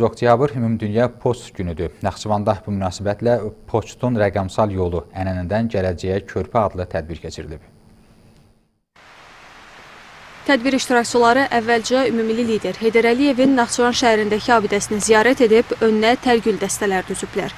30 oktyabr Ümumdünya Poçt günüdür. Naxçıvanda bu münasibətlə Poçtun rəqəmsal yolu ənənədən gələcəyə körpü adlı tədbir keçirilib. Tədbir iştirakçıları əvvəlcə ümumilli lider Heydər Əliyevin Naxçıvan şəhərindəki abidəsini ziyarət edib önünə tərgül dəstələr düzüblər.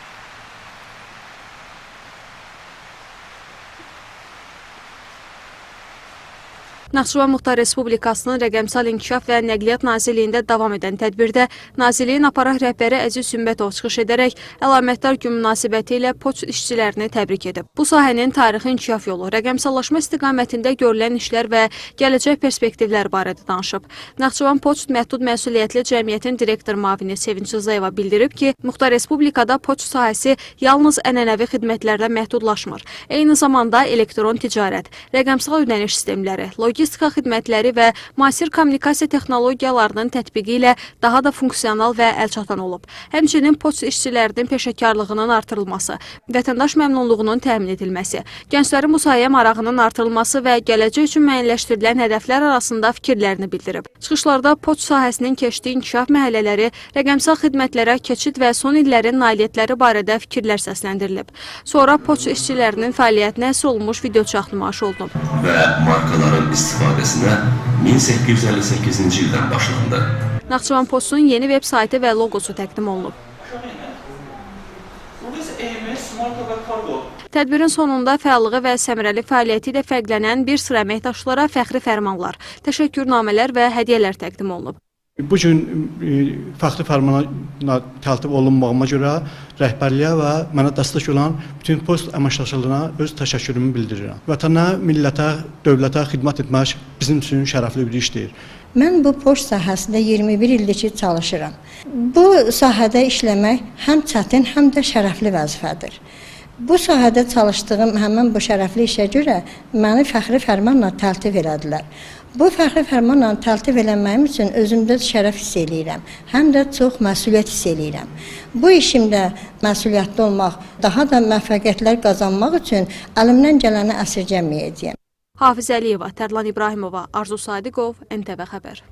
Naxçıvan Muxtar Respublikasının Rəqəmsal İnkişaf və Nəqliyyat Nazirliyində davam edən tədbirdə Nazirliyin aparaq rəhbəri Əziz Sümbətov çıxış edərək əlamətdar gün münasibəti ilə poçt işçilərini təbrik edib. Bu sahənin tarixi inkişaf yolu, rəqəmsallaşma istiqamətində görülən işlər və gələcək perspektivlər barədə danışıb. Naxçıvan Poçt Məhdud Məsuliyyətli Cəmiyyətin direktor müavini Sevinç Rızayeva bildirib ki, Muxtar Respublikada poçt sahəsi yalnız ənənəvi xidmətlərlə məhdudlaşmır. Eyni zamanda elektron ticarət, rəqəmsal ödəniş sistemləri, logistika xidmətləri və müasir kommunikasiya texnologiyalarının tətbiqi ilə daha da funksional və əlçatan olub. Həmçinin poçt işçilərinin peşəkarlığının artırılması, vətəndaş məmnunluğunun təmin edilməsi, gənclərin bu sahəyə marağının artırılması və gələcək üçün müəyyənləşdirilən hədəflər arasında fikirlərini bildirib. Çıxışlarda poçt sahəsinin keçdiyi inkişaf mərhələləri, rəqəmsal xidmətlərə keçid və son illərin nailiyyətləri barədə fikirlər səsləndirilib. Sonra poçt işçilərinin fəaliyyətinə əsr olmuş videoçax nümayiş olunub. Və markaların istifadəsinə 1858-ci ildən başlandı. Naxçıvan Poçtun yeni veb saytı və loqosu təqdim olunub. Tədbirin sonunda fəallığı və səmərəli fəaliyyəti ilə fərqlənən bir sıra əməkdaşlara fəxri fərmanlar, təşəkkürnamələr və hədiyyələr təqdim olunub. Bu gün fəxri fərmana təltif olunmağıma görə rəhbərliyə və mənə dəstək olan bütün poçt əməkdaşlarına öz təşəkkürümü bildirirəm. Vətənə, millətə, dövlətə xidmət etmək bizim üçün şərəfli bir işdir. Mən bu poçt sahəsində 21 ildir ki, çalışıram. Bu sahədə işləmək həm çətin, həm də şərəfli vəzifədir. Bu sahədə çalışdığım həmin bu şərəfli işə görə məni fəxri fərmanla təltif elədilər. Bu fəxri fərmanla təltif eləməyim üçün özümdə şərəf hiss eləyirəm, həm də çox məsuliyyət hiss eləyirəm. Bu işimdə məsuliyyətli olmaq, daha da müvəffəqiyyətlər qazanmaq üçün əlimdən gələni əsirgəməyəcəyəm. Hafiz Əliyeva, Tərlan İbrahimova, Arzu Sadiqov, NTV Xəbər.